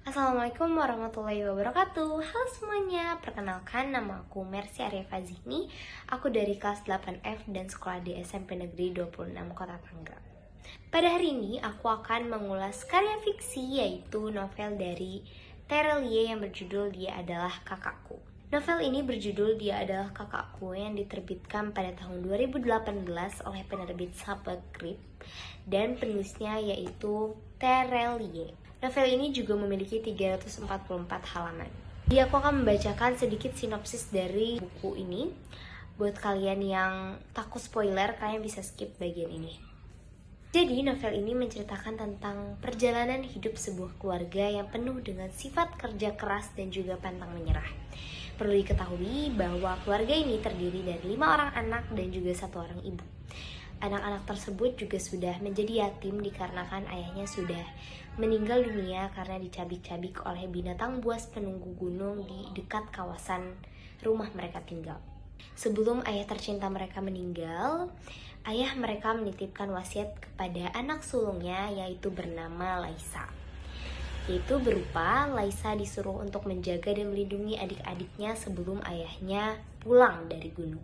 Assalamualaikum warahmatullahi wabarakatuh. Halo semuanya, perkenalkan nama aku Mercy Arya Fazihni. Aku dari kelas 8F dan sekolah di SMP Negeri 26 Kota Tangerang. Pada hari ini aku akan mengulas karya fiksi yaitu novel dari Terelie yang berjudul Dia Adalah Kakakku. Novel ini berjudul Dia Adalah Kakakku yang diterbitkan pada tahun 2018 oleh penerbit Sapegrip dan penulisnya yaitu Terelie. Novel ini juga memiliki 344 halaman. Jadi aku akan membacakan sedikit sinopsis dari buku ini. Buat kalian yang takut spoiler, kalian bisa skip bagian ini. Jadi novel ini menceritakan tentang perjalanan hidup sebuah keluarga yang penuh dengan sifat kerja keras dan juga pantang menyerah. Perlu diketahui bahwa keluarga ini terdiri dari 5 orang anak dan juga 1 orang ibu. Anak-anak tersebut juga sudah menjadi yatim dikarenakan ayahnya sudah meninggal dunia karena dicabik-cabik oleh binatang buas penunggu gunung di dekat kawasan rumah mereka tinggal. Sebelum ayah tercinta mereka meninggal, ayah mereka menitipkan wasiat kepada anak sulungnya yaitu bernama Laisa. Yaitu berupa Laisa disuruh untuk menjaga dan melindungi adik-adiknya sebelum ayahnya pulang dari gunung.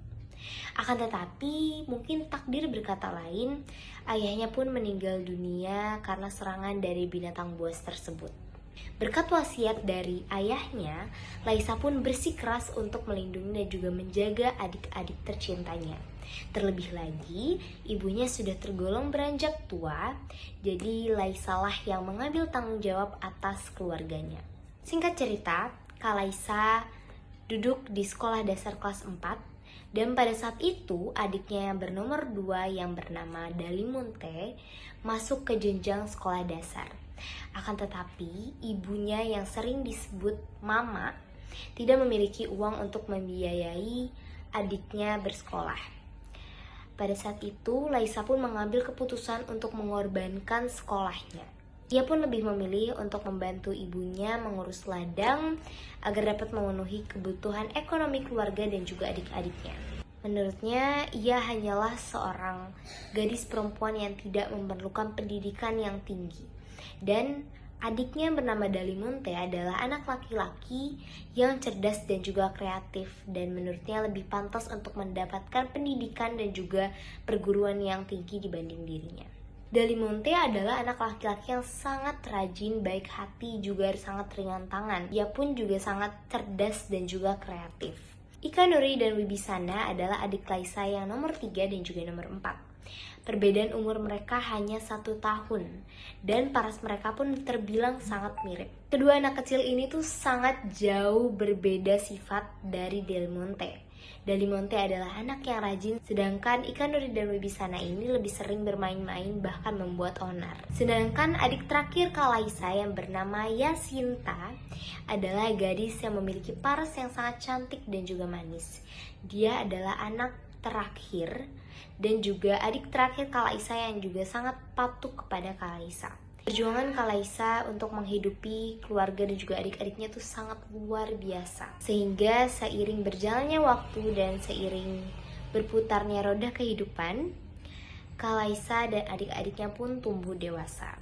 Akan tetapi, mungkin takdir berkata lain, ayahnya pun meninggal dunia karena serangan dari binatang buas tersebut. Berkat wasiat dari ayahnya, Laisa pun bersikeras untuk melindungi dan juga menjaga adik-adik tercintanya. Terlebih lagi, ibunya sudah tergolong beranjak tua, jadi Laisa lah yang mengambil tanggung jawab atas keluarganya. Singkat cerita, Kak Laisa duduk di sekolah dasar kelas 4. Dan pada saat itu adiknya yang bernomor 2 yang bernama Dalimunte masuk ke jenjang sekolah dasar. Akan tetapi ibunya yang sering disebut mama tidak memiliki uang untuk membiayai adiknya bersekolah. Pada saat itu Laisa pun mengambil keputusan untuk mengorbankan sekolahnya. Dia pun lebih memilih untuk membantu ibunya mengurus ladang agar dapat memenuhi kebutuhan ekonomi keluarga dan juga adik-adiknya. Menurutnya, ia hanyalah seorang gadis perempuan yang tidak memerlukan pendidikan yang tinggi. Dan adiknya bernama Dalimunte adalah anak laki-laki yang cerdas dan juga kreatif. Dan menurutnya lebih pantas untuk mendapatkan pendidikan dan juga perguruan yang tinggi dibanding dirinya. Dalimunte adalah anak laki-laki yang sangat rajin, baik hati, juga sangat ringan tangan. Ia pun juga sangat cerdas dan juga kreatif. Ika Nuri dan Wibisana adalah adik Laisa yang nomor 3 dan juga nomor 4. Perbedaan umur mereka hanya 1 tahun dan paras mereka pun terbilang sangat mirip. Kedua anak kecil ini tuh sangat jauh berbeda sifat dari Dalimunte. Dalimunte adalah anak yang rajin, sedangkan Ika Nuri dan Wibisana ini lebih sering bermain-main bahkan membuat onar. Sedangkan adik terakhir Kak Laisa yang bernama Yasinta adalah gadis yang memiliki paras yang sangat cantik dan juga manis. Dia adalah anak terakhir dan juga adik terakhir Kak Laisa yang juga sangat patuh kepada Kak Laisa. Perjuangan Kak Laisa untuk menghidupi keluarga dan juga adik-adiknya tuh sangat luar biasa. Sehingga seiring berjalannya waktu dan seiring berputarnya roda kehidupan, Kak Laisa dan adik-adiknya pun tumbuh dewasa.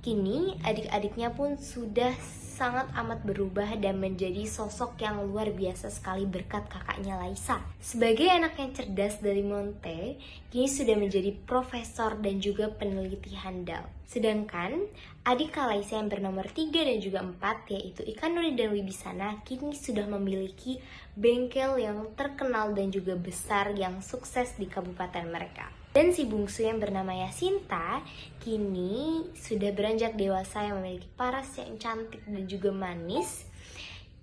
Kini adik-adiknya pun sudah sangat amat berubah dan menjadi sosok yang luar biasa sekali berkat kakaknya Laisa. Sebagai anak yang cerdas dari Monte, kini sudah menjadi profesor dan juga peneliti handal. Sedangkan adik Kak Laisa yang bernomor 3 dan juga 4 yaitu Ika Nuri dan Wibisana kini sudah memiliki bengkel yang terkenal dan juga besar yang sukses di kabupaten mereka. Dan si bungsu yang bernama Yasinta kini sudah beranjak dewasa yang memiliki paras yang cantik dan juga manis.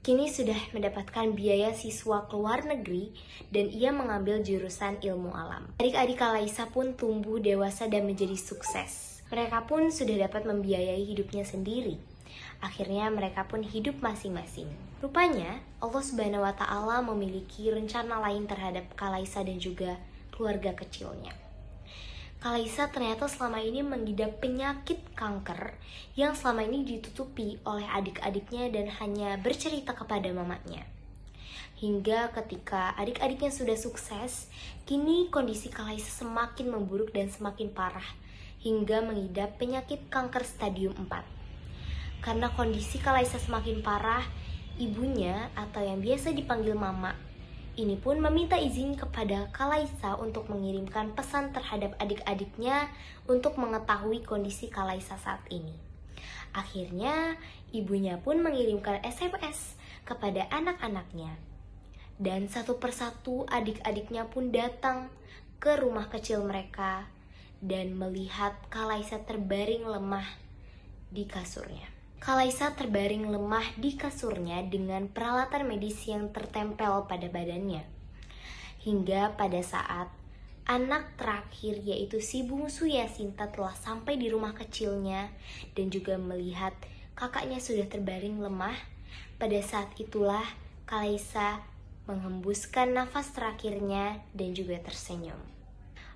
Kini sudah mendapatkan biaya siswa ke luar negeri dan ia mengambil jurusan ilmu alam. Adik-adik Kak Laisa pun tumbuh dewasa dan menjadi sukses. Mereka pun sudah dapat membiayai hidupnya sendiri. Akhirnya mereka pun hidup masing-masing. Rupanya Allah Subhanahu wa Ta'ala memiliki rencana lain terhadap Kak Laisa dan juga keluarga kecilnya. Kak Laisa ternyata selama ini mengidap penyakit kanker yang selama ini ditutupi oleh adik-adiknya dan hanya bercerita kepada mamanya. Hingga ketika adik-adiknya sudah sukses, kini kondisi Kak Laisa semakin memburuk dan semakin parah hingga mengidap penyakit kanker stadium 4. Karena kondisi Kalaisa semakin parah, ibunya atau yang biasa dipanggil mama ini pun meminta izin kepada Kalaisa untuk mengirimkan pesan terhadap adik-adiknya untuk mengetahui kondisi Kalaisa saat ini. Akhirnya, ibunya pun mengirimkan SMS kepada anak-anaknya. Dan satu persatu adik-adiknya pun datang ke rumah kecil mereka dan melihat Kalaisa terbaring lemah di kasurnya. Kalaisa terbaring lemah di kasurnya dengan peralatan medis yang tertempel pada badannya. Hingga pada saat anak terakhir yaitu si bungsu Yasinta telah sampai di rumah kecilnya dan juga melihat kakaknya sudah terbaring lemah, pada saat itulah Kalaisa menghembuskan nafas terakhirnya dan juga tersenyum.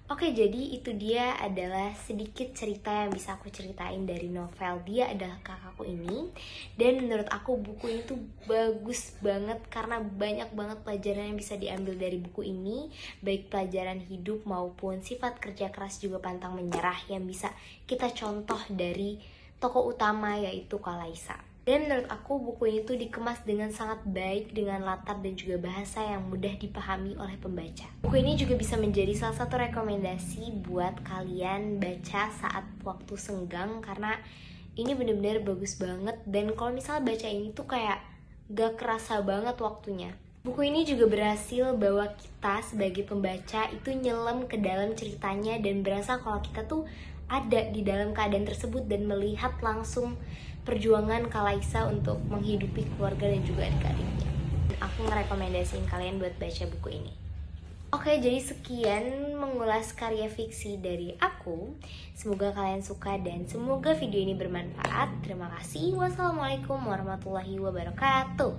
Oke, jadi itu dia adalah sedikit cerita yang bisa aku ceritain dari novel Dia Adalah Kakakku ini. Dan menurut aku buku ini tuh bagus banget karena banyak banget pelajaran yang bisa diambil dari buku ini, baik pelajaran hidup maupun sifat kerja keras juga pantang menyerah yang bisa kita contoh dari tokoh utama yaitu Kalaisa. Dan menurut aku buku ini tuh dikemas dengan sangat baik dengan latar dan juga bahasa yang mudah dipahami oleh pembaca. Buku ini juga bisa menjadi salah satu rekomendasi buat kalian baca saat waktu senggang karena ini bener-bener bagus banget. Dan kalau misalnya baca ini tuh kayak gak kerasa banget waktunya. Buku ini juga berhasil bahwa kita sebagai pembaca itu nyelam ke dalam ceritanya dan berasa kalau kita tuh ada di dalam keadaan tersebut dan melihat langsung perjuangan Kalaisa untuk menghidupi keluarga dan juga adik-adiknya. Aku ngerekomendasiin kalian buat baca buku ini. Oke, jadi sekian mengulas karya fiksi dari aku. Semoga kalian suka dan semoga video ini bermanfaat. Terima kasih. Wassalamualaikum warahmatullahi wabarakatuh.